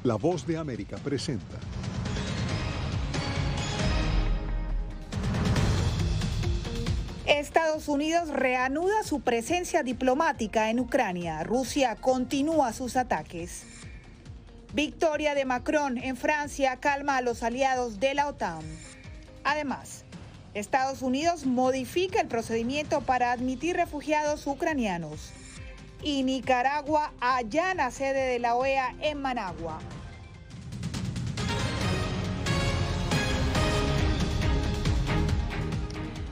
La Voz de América presenta. Estados Unidos reanuda su presencia diplomática en Ucrania. Rusia continúa sus ataques. Victoria de Macron en Francia calma a los aliados de la OTAN. Además, Estados Unidos modifica el procedimiento para admitir refugiados ucranianos. Y Nicaragua allana sede de la OEA en Managua.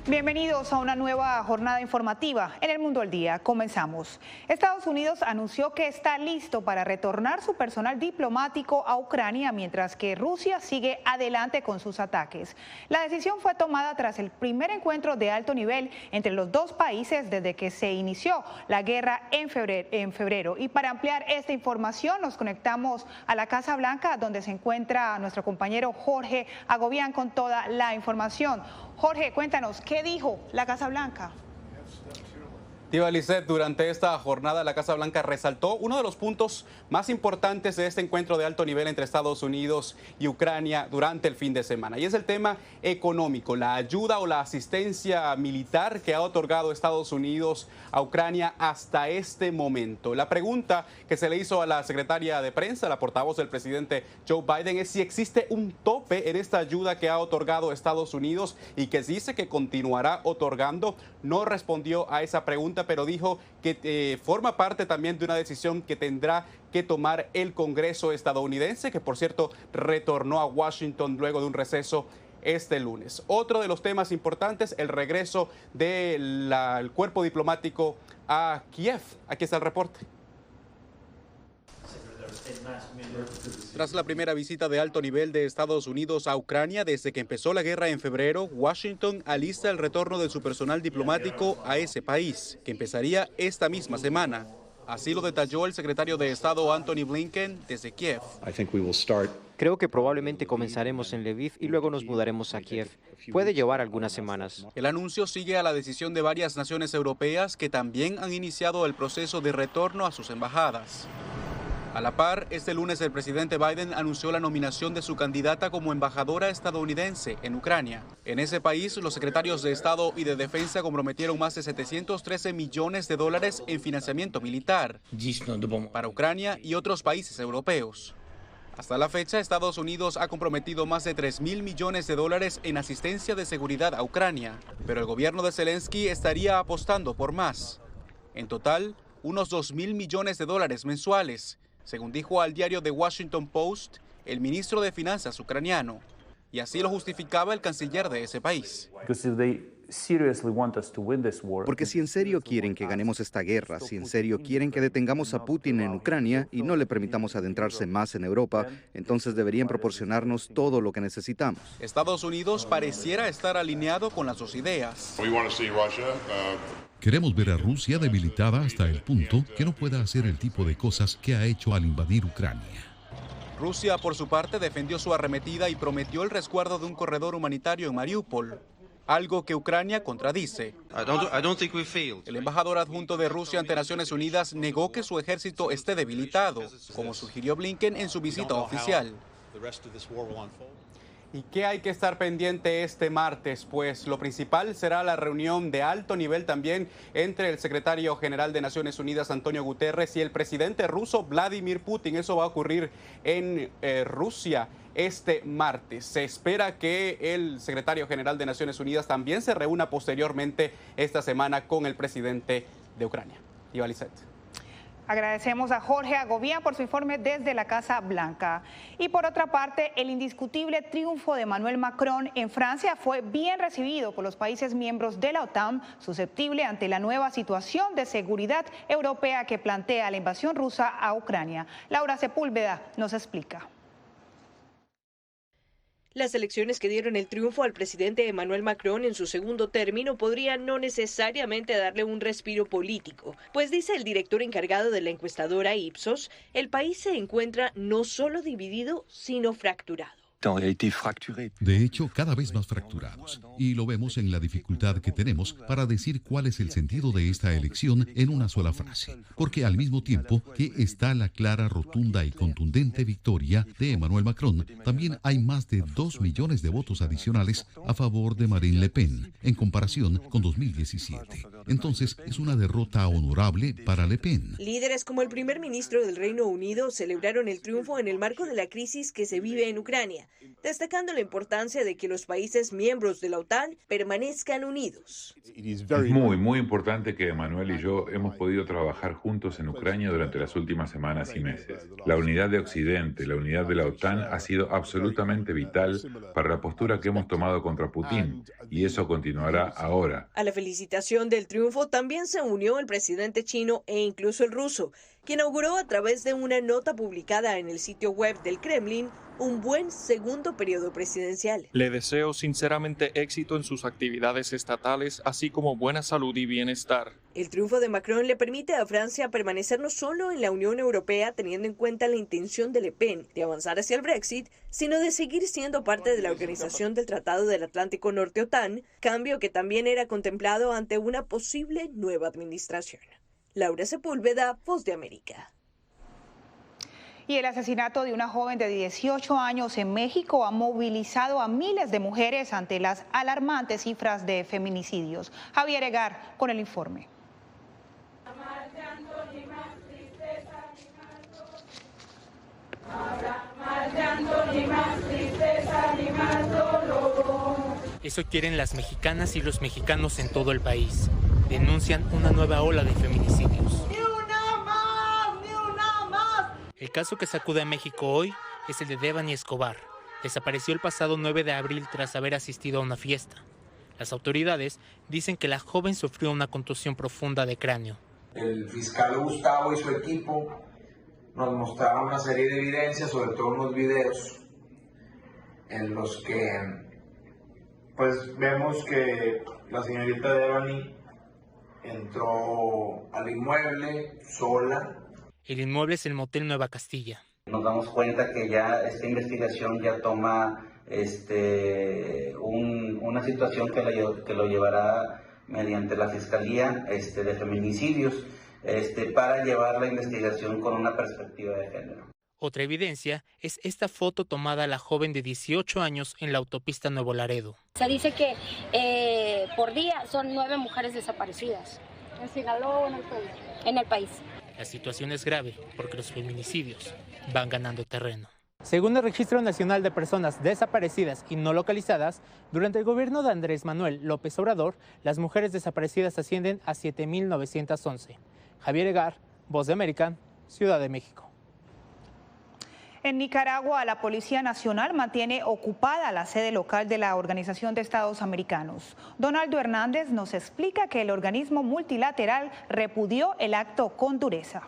Bienvenidos a una nueva jornada informativa en El Mundo al Día. Comenzamos. Estados Unidos anunció que está listo para retornar su personal diplomático a Ucrania, mientras que Rusia sigue adelante con sus ataques. La decisión fue tomada tras el primer encuentro de alto nivel entre los dos países desde que se inició la guerra en febrero. Y para ampliar esta información nos conectamos a la Casa Blanca, donde se encuentra nuestro compañero Jorge Agobián con toda la información. Jorge, cuéntanos, ¿qué dijo la Casa Blanca? Tiva Lisset, durante esta jornada la Casa Blanca resaltó uno de los puntos más importantes de este encuentro de alto nivel entre Estados Unidos y Ucrania durante el fin de semana. Y es el tema económico, la ayuda o la asistencia militar que ha otorgado Estados Unidos a Ucrania hasta este momento. La pregunta que se le hizo a la secretaria de prensa, la portavoz del presidente Joe Biden, es si existe un tope en esta ayuda que ha otorgado Estados Unidos y que dice que continuará otorgando. No respondió a esa pregunta, pero dijo que forma parte también de una decisión que tendrá que tomar el Congreso estadounidense, que por cierto retornó a Washington luego de un receso este lunes. Otro de los temas importantes, el regreso del cuerpo diplomático a Kiev. Aquí está el reporte. Tras la primera visita de alto nivel de Estados Unidos a Ucrania desde que empezó la guerra en febrero, Washington alista el retorno de su personal diplomático a ese país, que empezaría esta misma semana. Así lo detalló el secretario de Estado Antony Blinken desde Kiev. Creo que probablemente comenzaremos en Lviv y luego nos mudaremos a Kiev. Puede llevar algunas semanas. El anuncio sigue a la decisión de varias naciones europeas que también han iniciado el proceso de retorno a sus embajadas. A la par, este lunes el presidente Biden anunció la nominación de su candidata como embajadora estadounidense en Ucrania. En ese país, los secretarios de Estado y de Defensa comprometieron más de 713 millones de dólares en financiamiento militar para Ucrania y otros países europeos. Hasta la fecha, Estados Unidos ha comprometido más de 3.000 millones de dólares en asistencia de seguridad a Ucrania, pero el gobierno de Zelensky estaría apostando por más. En total, unos 2.000 millones de dólares mensuales, según dijo al diario The Washington Post el ministro de Finanzas ucraniano, y así lo justificaba el canciller de ese país. Porque si en serio quieren que ganemos esta guerra, si en serio quieren que detengamos a Putin en Ucrania y no le permitamos adentrarse más en Europa, entonces deberían proporcionarnos todo lo que necesitamos. Estados Unidos pareciera estar alineado con las dos ideas. Queremos ver a Rusia debilitada hasta el punto que no pueda hacer el tipo de cosas que ha hecho al invadir Ucrania. Rusia, por su parte, defendió su arremetida y prometió el resguardo de un corredor humanitario en Mariupol, algo que Ucrania contradice. El embajador adjunto de Rusia ante Naciones Unidas negó que su ejército esté debilitado, como sugirió Blinken en su visita oficial. ¿Y qué hay que estar pendiente este martes? Pues lo principal será la reunión de alto nivel también entre el secretario general de Naciones Unidas, Antonio Guterres, y el presidente ruso, Vladimir Putin. Eso va a ocurrir en Rusia este martes. Se espera que el secretario general de Naciones Unidas también se reúna posteriormente esta semana con el presidente de Ucrania. Tiva Lisset. Agradecemos a Jorge Agobián por su informe desde la Casa Blanca. Y por otra parte, el indiscutible triunfo de Emmanuel Macron en Francia fue bien recibido por los países miembros de la OTAN, susceptible ante la nueva situación de seguridad europea que plantea la invasión rusa a Ucrania. Laura Sepúlveda nos explica. Las elecciones que dieron el triunfo al presidente Emmanuel Macron en su segundo término podrían no necesariamente darle un respiro político, pues dice el director encargado de la encuestadora Ipsos, el país se encuentra no solo dividido, sino fracturado. De hecho, cada vez más fracturados. Y lo vemos en la dificultad que tenemos para decir cuál es el sentido de esta elección en una sola frase. Porque al mismo tiempo que está la clara, rotunda y contundente victoria de Emmanuel Macron, también hay más de 2 millones de votos adicionales a favor de Marine Le Pen, en comparación con 2017. Entonces, es una derrota honorable para Le Pen. Líderes como el primer ministro del Reino Unido celebraron el triunfo en el marco de la crisis que se vive en Ucrania, destacando la importancia de que los países miembros de la OTAN permanezcan unidos. Es muy importante que Emmanuel y yo hemos podido trabajar juntos en Ucrania durante las últimas semanas y meses. La unidad de Occidente, la unidad de la OTAN ha sido absolutamente vital para la postura que hemos tomado contra Putin, y eso continuará ahora. A la felicitación del triunfo también se unió el presidente chino e incluso el ruso, que inauguró a través de una nota publicada en el sitio web del Kremlin un buen segundo periodo presidencial. Le deseo sinceramente éxito en sus actividades estatales, así como buena salud y bienestar. El triunfo de Macron le permite a Francia permanecer no solo en la Unión Europea, teniendo en cuenta la intención de Le Pen de avanzar hacia el Brexit, sino de seguir siendo parte de la Organización del Tratado del Atlántico Norte OTAN, cambio que también era contemplado ante una posible nueva administración. Laura Sepúlveda, Voz de América. Y el asesinato de una joven de 18 años en México ha movilizado a miles de mujeres ante las alarmantes cifras de feminicidios. Javier Egar con el informe. Eso quieren las mexicanas y los mexicanos en todo el país. Denuncian una nueva ola de feminicidios. ¡Ni una más! ¡Ni una más! El caso que sacude a México hoy es el de Devani Escobar. Desapareció el pasado 9 de abril tras haber asistido a una fiesta. Las autoridades dicen que la joven sufrió una contusión profunda de cráneo. El fiscal Gustavo y su equipo nos mostraron una serie de evidencias, sobre todo unos videos, en los que pues vemos que la señorita Devani entró al inmueble sola. El inmueble es el Motel Nueva Castilla. Nos damos cuenta que ya esta investigación ya toma una situación que lo llevará mediante la Fiscalía de Feminicidios para llevar la investigación con una perspectiva de género. Otra evidencia es esta foto tomada a la joven de 18 años en la autopista Nuevo Laredo. Se dice que por día son 9 mujeres desaparecidas. ¿En Sinaloa o en el país? En el país. La situación es grave porque los feminicidios van ganando terreno. Según el Registro Nacional de Personas Desaparecidas y No Localizadas, durante el gobierno de Andrés Manuel López Obrador, las mujeres desaparecidas ascienden a 7.911. Javier Egar, Voz de América, Ciudad de México. En Nicaragua, la Policía Nacional mantiene ocupada la sede local de la Organización de Estados Americanos. Donaldo Hernández nos explica que el organismo multilateral repudió el acto con dureza.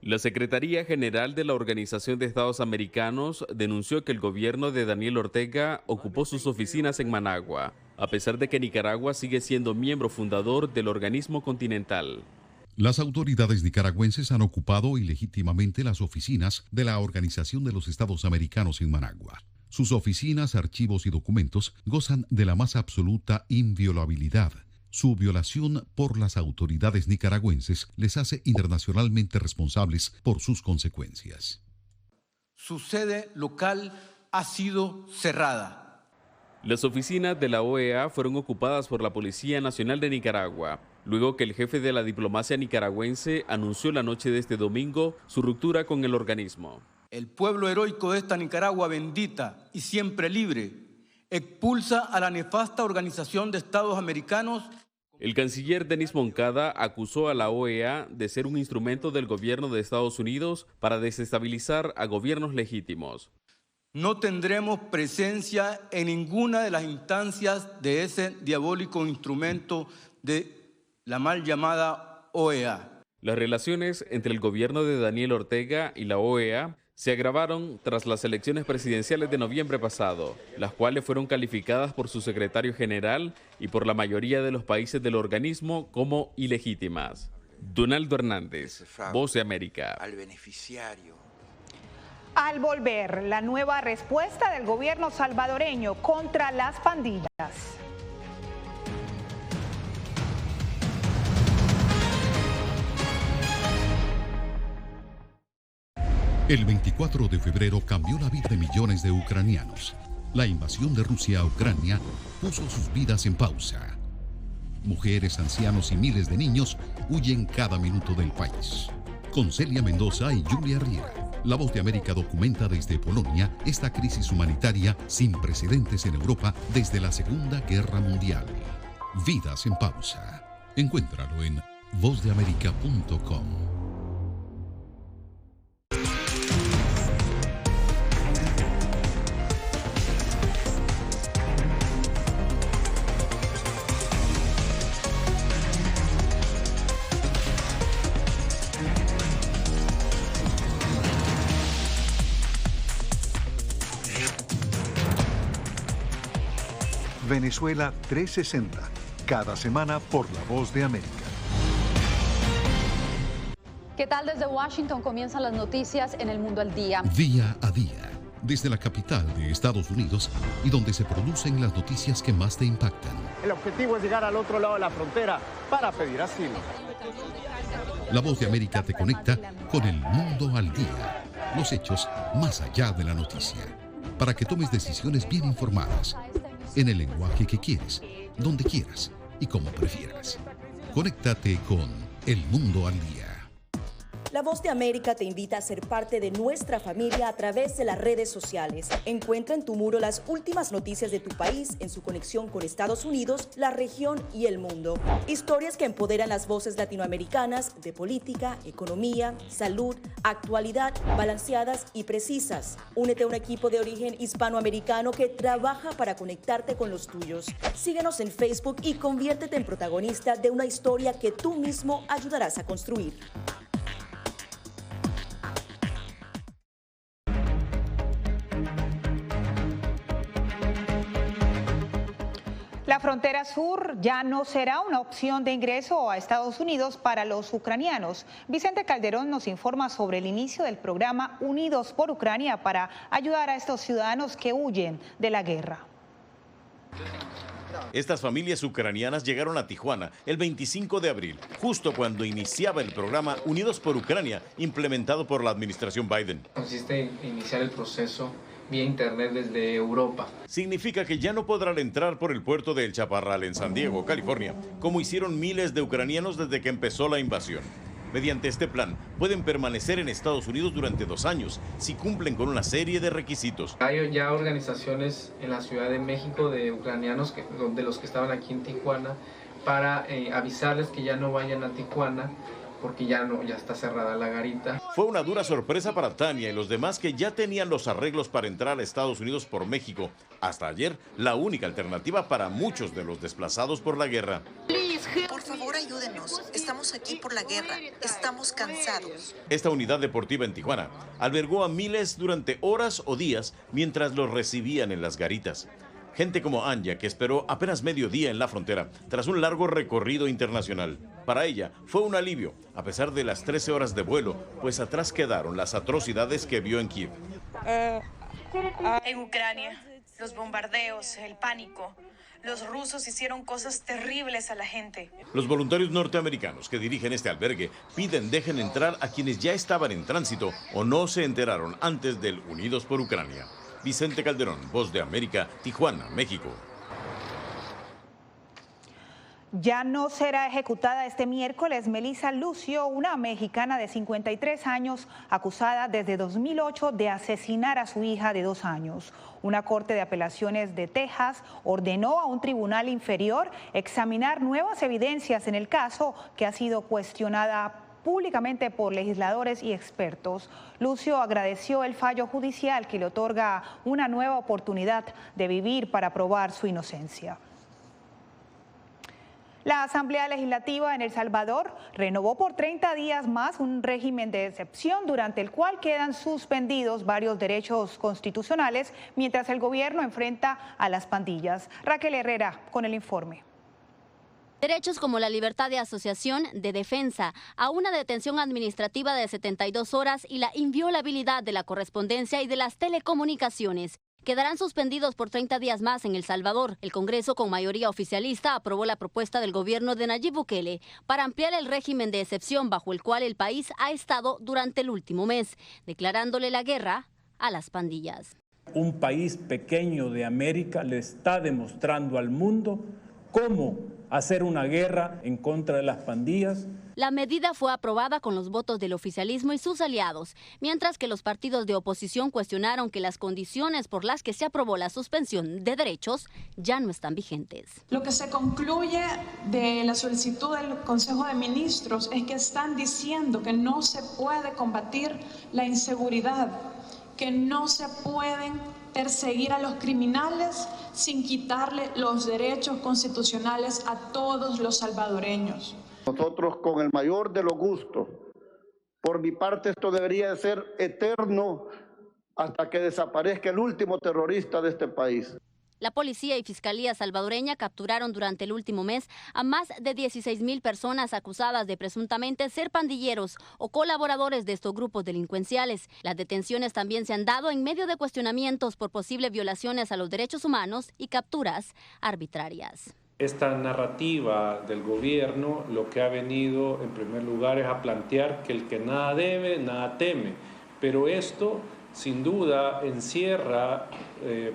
La Secretaría General de la Organización de Estados Americanos denunció que el gobierno de Daniel Ortega ocupó sus oficinas en Managua, a pesar de que Nicaragua sigue siendo miembro fundador del organismo continental. Las autoridades nicaragüenses han ocupado ilegítimamente las oficinas de la Organización de los Estados Americanos en Managua. Sus oficinas, archivos y documentos gozan de la más absoluta inviolabilidad. Su violación por las autoridades nicaragüenses les hace internacionalmente responsables por sus consecuencias. Su sede local ha sido cerrada. Las oficinas de la OEA fueron ocupadas por la Policía Nacional de Nicaragua, luego que el jefe de la diplomacia nicaragüense anunció la noche de este domingo su ruptura con el organismo. El pueblo heroico de esta Nicaragua bendita y siempre libre expulsa a la nefasta Organización de Estados Americanos. El canciller Denis Moncada acusó a la OEA de ser un instrumento del gobierno de Estados Unidos para desestabilizar a gobiernos legítimos. No tendremos presencia en ninguna de las instancias de ese diabólico instrumento de la mal llamada OEA. Las relaciones entre el gobierno de Daniel Ortega y la OEA se agravaron tras las elecciones presidenciales de noviembre pasado, las cuales fueron calificadas por su secretario general y por la mayoría de los países del organismo como ilegítimas. Donaldo Hernández, Voz de América. Al beneficiario. Al volver, la nueva respuesta del gobierno salvadoreño contra las pandillas. El 24 de febrero cambió la vida de millones de ucranianos. La invasión de Rusia a Ucrania puso sus vidas en pausa. Mujeres, ancianos y miles de niños huyen cada minuto del país. Con Celia Mendoza y Julia Riera, La Voz de América documenta desde Polonia esta crisis humanitaria sin precedentes en Europa desde la Segunda Guerra Mundial. Vidas en pausa. Encuéntralo en vozdeamerica.com. Venezuela 360, cada semana por La Voz de América. ¿Qué tal? Desde Washington comienzan las noticias en El Mundo al Día. Día a día, desde la capital de Estados Unidos y donde se producen las noticias que más te impactan. El objetivo es llegar al otro lado de la frontera para pedir asilo. La Voz de América te conecta con El Mundo al Día, los hechos más allá de la noticia, para que tomes decisiones bien informadas, en el lenguaje que quieres, donde quieras y como prefieras. Conéctate con El Mundo al Día. La Voz de América te invita a ser parte de nuestra familia a través de las redes sociales. Encuentra en tu muro las últimas noticias de tu país en su conexión con Estados Unidos, la región y el mundo. Historias que empoderan las voces latinoamericanas de política, economía, salud, actualidad, balanceadas y precisas. Únete a un equipo de origen hispanoamericano que trabaja para conectarte con los tuyos. Síguenos en Facebook y conviértete en protagonista de una historia que tú mismo ayudarás a construir. La frontera sur ya no será una opción de ingreso a Estados Unidos para los ucranianos. Vicente Calderón nos informa sobre el inicio del programa Unidos por Ucrania para ayudar a estos ciudadanos que huyen de la guerra. Estas familias ucranianas llegaron a Tijuana el 25 de abril, justo cuando iniciaba el programa Unidos por Ucrania, implementado por la administración Biden. Consiste en iniciar el proceso vía internet desde Europa. Significa que ya no podrán entrar por el puerto de El Chaparral en San Diego, California, como hicieron miles de ucranianos desde que empezó la invasión. Mediante este plan, pueden permanecer en Estados Unidos durante 2 años si cumplen con una serie de requisitos. Hay ya organizaciones en la Ciudad de México de ucranianos, de los que estaban aquí en Tijuana, para avisarles que ya no vayan a Tijuana, porque ya está cerrada la garita. Fue una dura sorpresa para Tania y los demás que ya tenían los arreglos para entrar a Estados Unidos por México. Hasta ayer, la única alternativa para muchos de los desplazados por la guerra. Por favor, ayúdenos. Estamos aquí por la guerra. Estamos cansados. Esta unidad deportiva en Tijuana albergó a miles durante horas o días mientras los recibían en las garitas. Gente como Anya, que esperó apenas mediodía en la frontera tras un largo recorrido internacional. Para ella fue un alivio, a pesar de las 13 horas de vuelo, pues atrás quedaron las atrocidades que vio en Kiev. En Ucrania, los bombardeos, el pánico. Los rusos hicieron cosas terribles a la gente. Los voluntarios norteamericanos que dirigen este albergue piden dejen entrar a quienes ya estaban en tránsito o no se enteraron antes del Unidos por Ucrania. Vicente Calderón, Voz de América, Tijuana, México. Ya no será ejecutada este miércoles Melissa Lucio, una mexicana de 53 años, acusada desde 2008 de asesinar a su hija de 2 años. Una corte de apelaciones de Texas ordenó a un tribunal inferior examinar nuevas evidencias en el caso, que ha sido cuestionada públicamente por legisladores y expertos. Lucio agradeció el fallo judicial que le otorga una nueva oportunidad de vivir para probar su inocencia. La Asamblea Legislativa en El Salvador renovó por 30 días más un régimen de excepción durante el cual quedan suspendidos varios derechos constitucionales mientras el gobierno enfrenta a las pandillas. Raquel Herrera con el informe. Derechos como la libertad de asociación, de defensa, a una detención administrativa de 72 horas y la inviolabilidad de la correspondencia y de las telecomunicaciones quedarán suspendidos por 30 días más en El Salvador. El Congreso, con mayoría oficialista, aprobó la propuesta del gobierno de Nayib Bukele para ampliar el régimen de excepción bajo el cual el país ha estado durante el último mes, declarándole la guerra a las pandillas. Un país pequeño de América le está demostrando al mundo cómo hacer una guerra en contra de las pandillas. La medida fue aprobada con los votos del oficialismo y sus aliados, mientras que los partidos de oposición cuestionaron que las condiciones por las que se aprobó la suspensión de derechos ya no están vigentes. Lo que se concluye de la solicitud del Consejo de Ministros es que están diciendo que no se puede combatir la inseguridad, que no se pueden perseguir a los criminales sin quitarle los derechos constitucionales a todos los salvadoreños. Nosotros, con el mayor de los gustos, por mi parte esto debería de ser eterno hasta que desaparezca el último terrorista de este país. La policía y fiscalía salvadoreña capturaron durante el último mes a más de 16,000 personas acusadas de presuntamente ser pandilleros o colaboradores de estos grupos delincuenciales. Las detenciones también se han dado en medio de cuestionamientos por posibles violaciones a los derechos humanos y capturas arbitrarias. Esta narrativa del gobierno lo que ha venido en primer lugar es a plantear que el que nada debe, nada teme, pero esto sin duda encierra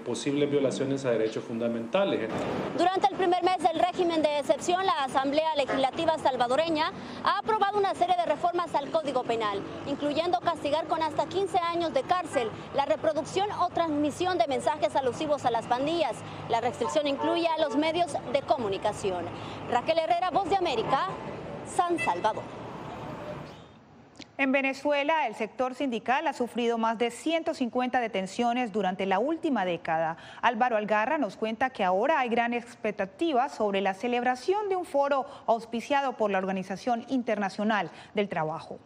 posibles violaciones a derechos fundamentales. Durante el primer mes del régimen de excepción, la Asamblea Legislativa salvadoreña ha aprobado una serie de reformas al Código Penal, incluyendo castigar con hasta 15 años de cárcel la reproducción o transmisión de mensajes alusivos a las pandillas. La restricción incluye a los medios de comunicación. Raquel Herrera, Voz de América, San Salvador. En Venezuela, el sector sindical ha sufrido más de 150 detenciones durante la última década. Álvaro Algarra nos cuenta que ahora hay gran expectativa sobre la celebración de un foro auspiciado por la Organización Internacional del Trabajo.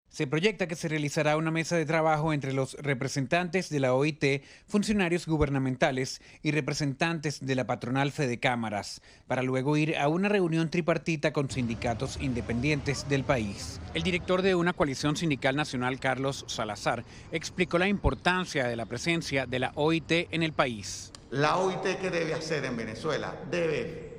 Se proyecta que se realizará una mesa de trabajo entre los representantes de la OIT, funcionarios gubernamentales y representantes de la patronal Fedecámaras, para luego ir a una reunión tripartita con sindicatos independientes del país. El director de una coalición sindical nacional, Carlos Salazar, explicó la importancia de la presencia de la OIT en el país. La OIT, ¿qué debe hacer en Venezuela? Debe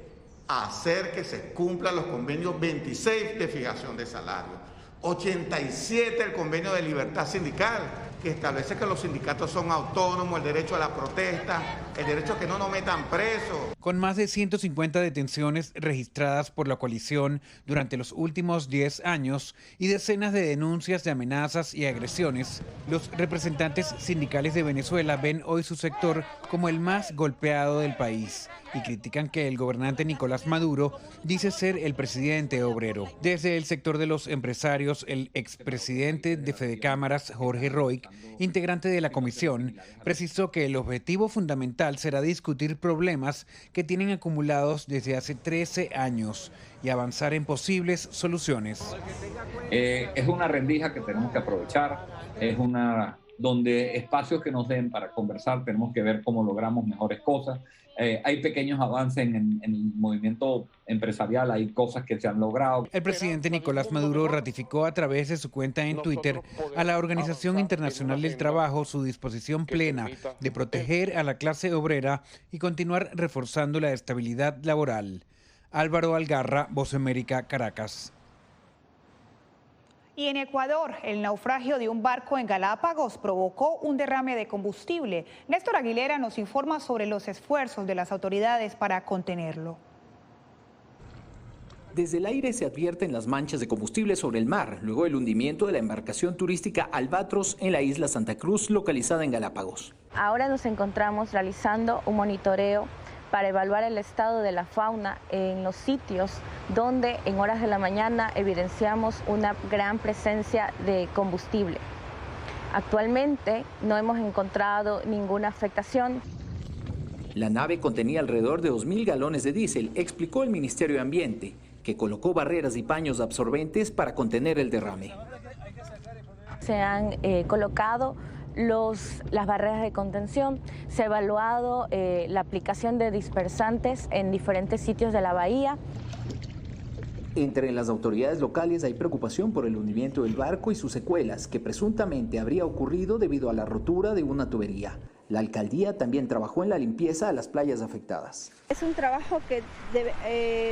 hacer que se cumplan los convenios 26 de fijación de salario. 87 el convenio de libertad sindical, que establece que los sindicatos son autónomos, el derecho a la protesta, el derecho a que no nos metan presos. Con más de 150 detenciones registradas por la coalición durante los últimos 10 años y decenas de denuncias de amenazas y agresiones, los representantes sindicales de Venezuela ven hoy su sector como el más golpeado del país y critican que el gobernante Nicolás Maduro dice ser el presidente obrero. Desde el sector de los empresarios, el expresidente de Fedecámaras, Jorge Roig, integrante de la comisión, precisó que el objetivo fundamental será discutir problemas que tienen acumulados desde hace 13 años y avanzar en posibles soluciones. Es una rendija que tenemos que aprovechar, es una donde espacios que nos den para conversar tenemos que ver cómo logramos mejores cosas. Hay pequeños avances en el movimiento empresarial, hay cosas que se han logrado. El presidente Nicolás Maduro ratificó a través de su cuenta en Twitter a la Organización Internacional del Trabajo su disposición plena de proteger a la clase obrera y continuar reforzando la estabilidad laboral. Álvaro Algarra, Voz de América, Caracas. Y en Ecuador, el naufragio de un barco en Galápagos provocó un derrame de combustible. Néstor Aguilera nos informa sobre los esfuerzos de las autoridades para contenerlo. Desde el aire se advierten las manchas de combustible sobre el mar, luego del hundimiento de la embarcación turística Albatros en la isla Santa Cruz, localizada en Galápagos. Ahora nos encontramos realizando un monitoreo para evaluar el estado de la fauna en los sitios donde en horas de la mañana evidenciamos una gran presencia de combustible. Actualmente no hemos encontrado ninguna afectación. La nave contenía alrededor de 2.000 galones de diésel, explicó el Ministerio de Ambiente, que colocó barreras y paños absorbentes para contener el derrame. Se han colocado las barreras de contención, se ha evaluado la aplicación de dispersantes en diferentes sitios de la bahía. Entre las autoridades locales hay preocupación por el hundimiento del barco y sus secuelas, que presuntamente habría ocurrido debido a la rotura de una tubería. La alcaldía también trabajó en la limpieza de las playas afectadas. Es un trabajo que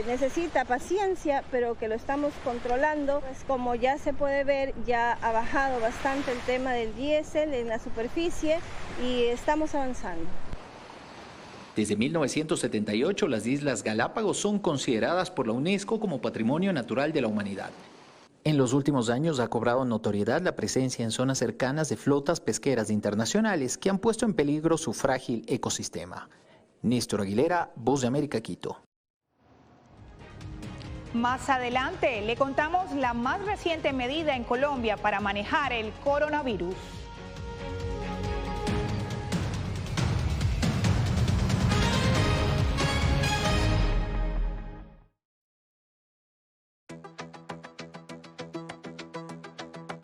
necesita paciencia, pero que lo estamos controlando. Pues como ya se puede ver, ya ha bajado bastante el tema del diésel en la superficie y estamos avanzando. Desde 1978, las Islas Galápagos son consideradas por la UNESCO como Patrimonio Natural de la Humanidad. En los últimos años ha cobrado notoriedad la presencia en zonas cercanas de flotas pesqueras internacionales que han puesto en peligro su frágil ecosistema. Néstor Aguilera, Voz de América, Quito. Más adelante le contamos la más reciente medida en Colombia para manejar el coronavirus.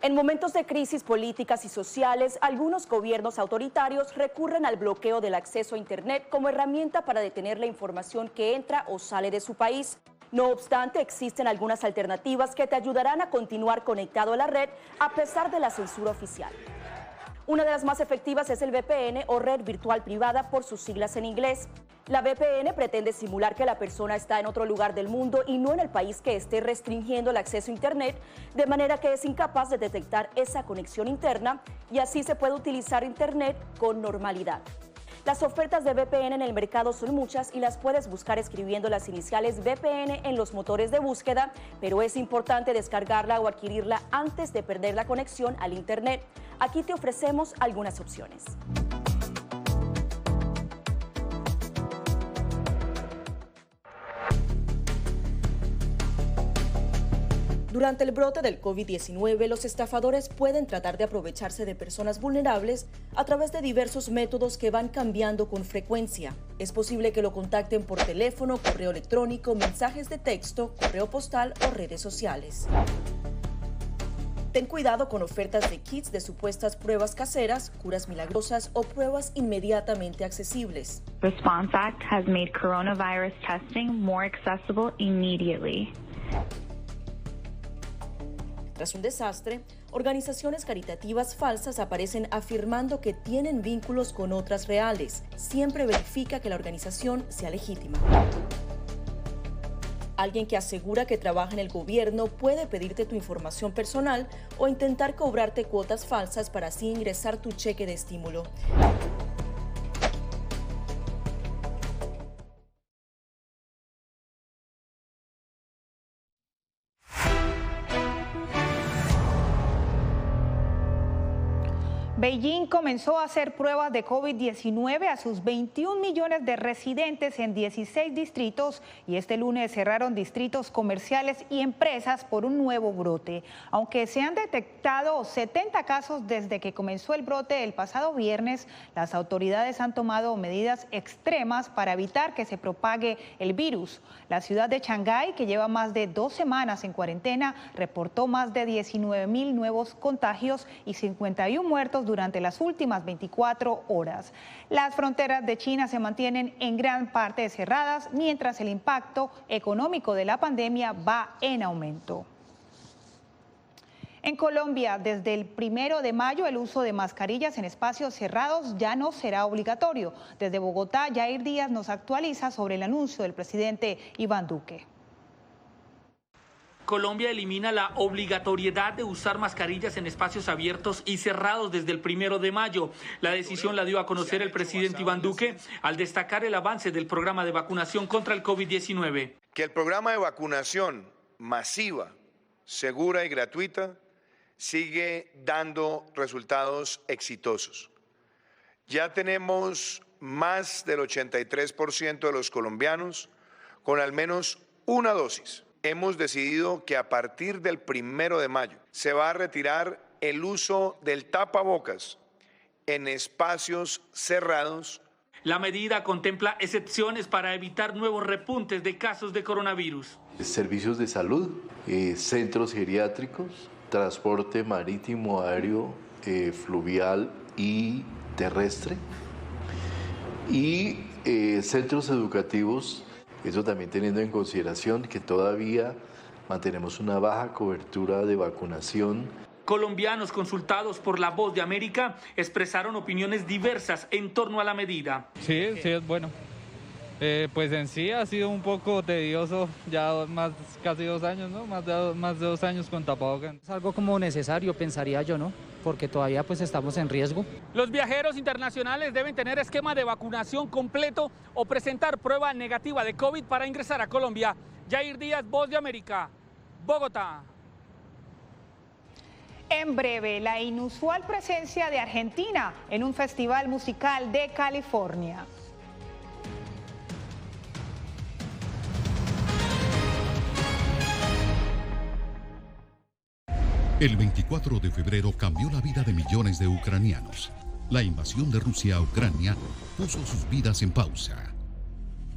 En momentos de crisis políticas y sociales, algunos gobiernos autoritarios recurren al bloqueo del acceso a Internet como herramienta para detener la información que entra o sale de su país. No obstante, existen algunas alternativas que te ayudarán a continuar conectado a la red a pesar de la censura oficial. Una de las más efectivas es el VPN o red virtual privada por sus siglas en inglés. La VPN pretende simular que la persona está en otro lugar del mundo y no en el país que esté restringiendo el acceso a Internet, de manera que es incapaz de detectar esa conexión interna y así se puede utilizar Internet con normalidad. Las ofertas de VPN en el mercado son muchas y las puedes buscar escribiendo las iniciales VPN en los motores de búsqueda, pero es importante descargarla o adquirirla antes de perder la conexión al Internet. Aquí te ofrecemos algunas opciones. Durante el brote del COVID-19, los estafadores pueden tratar de aprovecharse de personas vulnerables a través de diversos métodos que van cambiando con frecuencia. Es posible que lo contacten por teléfono, correo electrónico, mensajes de texto, correo postal o redes sociales. Ten cuidado con ofertas de kits de supuestas pruebas caseras, curas milagrosas o pruebas inmediatamente accesibles. Response Act has made coronavirus testing more accessible immediately. Tras un desastre, organizaciones caritativas falsas aparecen afirmando que tienen vínculos con otras reales. Siempre verifica que la organización sea legítima. Alguien que asegura que trabaja en el gobierno puede pedirte tu información personal o intentar cobrarte cuotas falsas para así ingresar tu cheque de estímulo. Beijing comenzó a hacer pruebas de COVID-19 a sus 21 millones de residentes en 16 distritos y este lunes cerraron distritos comerciales y empresas por un nuevo brote. Aunque se han detectado 70 casos desde que comenzó el brote el pasado viernes, las autoridades han tomado medidas extremas para evitar que se propague el virus. La ciudad de Shanghái, que lleva más de 2 semanas en cuarentena, reportó más de 19,000 nuevos contagios y 51 muertos durante las últimas 24 horas. Las fronteras de China se mantienen en gran parte cerradas, mientras el impacto económico de la pandemia va en aumento. En Colombia, desde el 1 de mayo, el uso de mascarillas en espacios cerrados ya no será obligatorio. Desde Bogotá, Yair Díaz nos actualiza sobre el anuncio del presidente Iván Duque. Colombia elimina la obligatoriedad de usar mascarillas en espacios abiertos y cerrados desde el 1 de mayo. La decisión la dio a conocer el presidente Iván Duque al destacar el avance del programa de vacunación contra el COVID-19. Que el programa de vacunación masiva, segura y gratuita sigue dando resultados exitosos. Ya tenemos más del 83% de los colombianos con al menos una dosis. Hemos decidido que a partir del 1 de mayo se va a retirar el uso del tapabocas en espacios cerrados. La medida contempla excepciones para evitar nuevos repuntes de casos de coronavirus. Servicios de salud, centros geriátricos, transporte marítimo, aéreo, fluvial y terrestre. Y centros educativos, eso también teniendo en consideración que todavía mantenemos una baja cobertura de vacunación. Colombianos consultados por La Voz de América expresaron opiniones diversas en torno a la medida. Sí, es bueno. Pues en sí ha sido un poco tedioso, ya casi 2 años, ¿no? Más de 2 años con tapabocas. Es algo como necesario, pensaría yo, ¿no? Porque todavía pues estamos en riesgo. Los viajeros internacionales deben tener esquema de vacunación completo o presentar prueba negativa de COVID para ingresar a Colombia. Yair Díaz, Voz de América, Bogotá. En breve, la inusual presencia de Argentina en un festival musical de California. El 24 de febrero cambió la vida de millones de ucranianos. La invasión de Rusia a Ucrania puso sus vidas en pausa.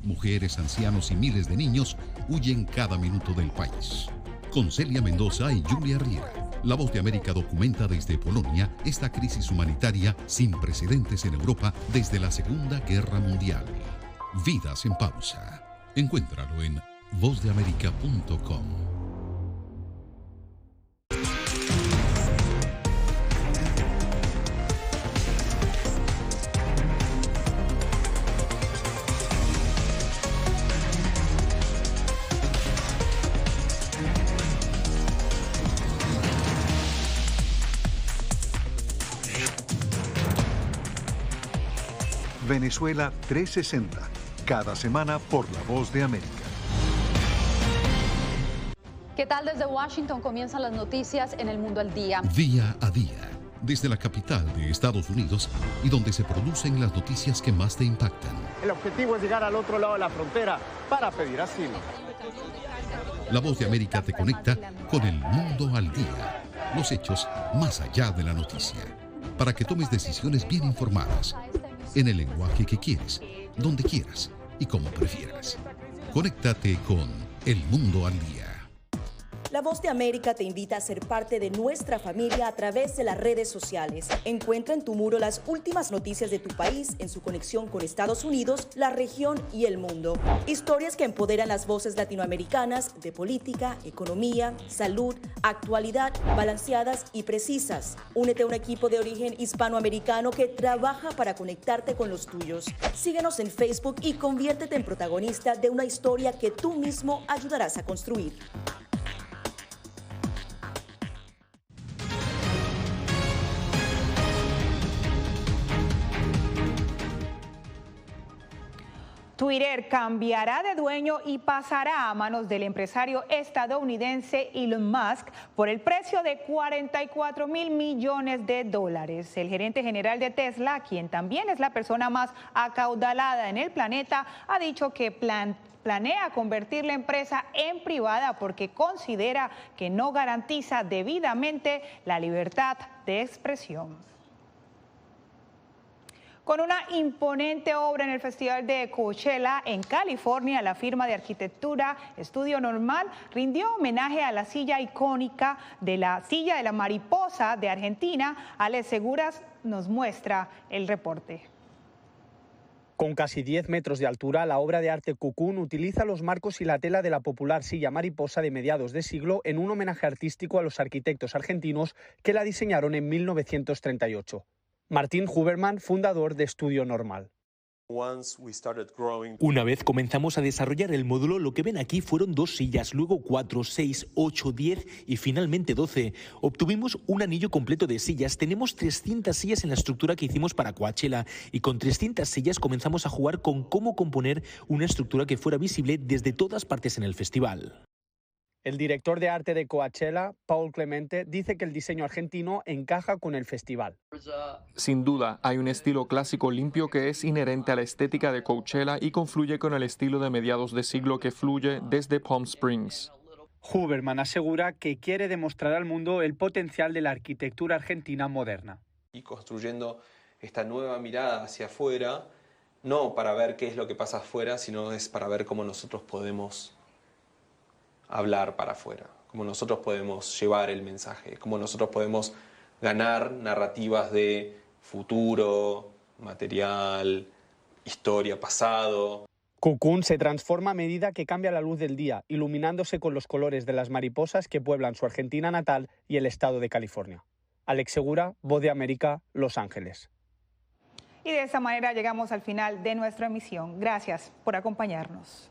Mujeres, ancianos y miles de niños huyen cada minuto del país. Con Celia Mendoza y Julia Riera, La Voz de América documenta desde Polonia esta crisis humanitaria sin precedentes en Europa desde la Segunda Guerra Mundial. Vidas en pausa. Encuéntralo en vozdeamerica.com. Venezuela 360, cada semana por La Voz de América. ¿Qué tal? Desde Washington comienzan las noticias en El Mundo al Día. Día a día, desde la capital de Estados Unidos y donde se producen las noticias que más te impactan. El objetivo es llegar al otro lado de la frontera para pedir asilo. La Voz de América te conecta con El Mundo al Día, los hechos más allá de la noticia, para que tomes decisiones bien informadas, en el lenguaje que quieres, donde quieras y como prefieras. Conéctate con El Mundo al Día. La Voz de América te invita a ser parte de nuestra familia a través de las redes sociales. Encuentra en tu muro las últimas noticias de tu país en su conexión con Estados Unidos, la región y el mundo. Historias que empoderan las voces latinoamericanas de política, economía, salud, actualidad, balanceadas y precisas. Únete a un equipo de origen hispanoamericano que trabaja para conectarte con los tuyos. Síguenos en Facebook y conviértete en protagonista de una historia que tú mismo ayudarás a construir. Twitter cambiará de dueño y pasará a manos del empresario estadounidense Elon Musk por el precio de $44.000 millones. El gerente general de Tesla, quien también es la persona más acaudalada en el planeta, ha dicho que planea convertir la empresa en privada porque considera que no garantiza debidamente la libertad de expresión. Con una imponente obra en el Festival de Coachella en California, la firma de arquitectura Estudio Normal rindió homenaje a la silla icónica de la silla de la mariposa de Argentina. Alex Seguras nos muestra el reporte. Con casi 10 metros de altura, la obra de arte Cocoon utiliza los marcos y la tela de la popular silla mariposa de mediados de siglo en un homenaje artístico a los arquitectos argentinos que la diseñaron en 1938. Martín Huberman, fundador de Estudio Normal. Una vez comenzamos a desarrollar el módulo, lo que ven aquí fueron 2 sillas, luego 4, 6, 8, 10 y finalmente 12. Obtuvimos un anillo completo de sillas. Tenemos 300 sillas en la estructura que hicimos para Coachella y con 300 sillas comenzamos a jugar con cómo componer una estructura que fuera visible desde todas partes en el festival. El director de arte de Coachella, Paul Clemente, dice que el diseño argentino encaja con el festival. Sin duda, hay un estilo clásico limpio que es inherente a la estética de Coachella y confluye con el estilo de mediados de siglo que fluye desde Palm Springs. Huberman asegura que quiere demostrar al mundo el potencial de la arquitectura argentina moderna. Y construyendo esta nueva mirada hacia afuera, no para ver qué es lo que pasa afuera, sino es para ver cómo nosotros podemos hablar para afuera, cómo nosotros podemos llevar el mensaje, cómo nosotros podemos ganar narrativas de futuro, material, historia, pasado. Cucún se transforma a medida que cambia la luz del día, iluminándose con los colores de las mariposas que pueblan su Argentina natal y el estado de California. Alex Segura, Voz de América, Los Ángeles. Y de esa manera llegamos al final de nuestra emisión. Gracias por acompañarnos.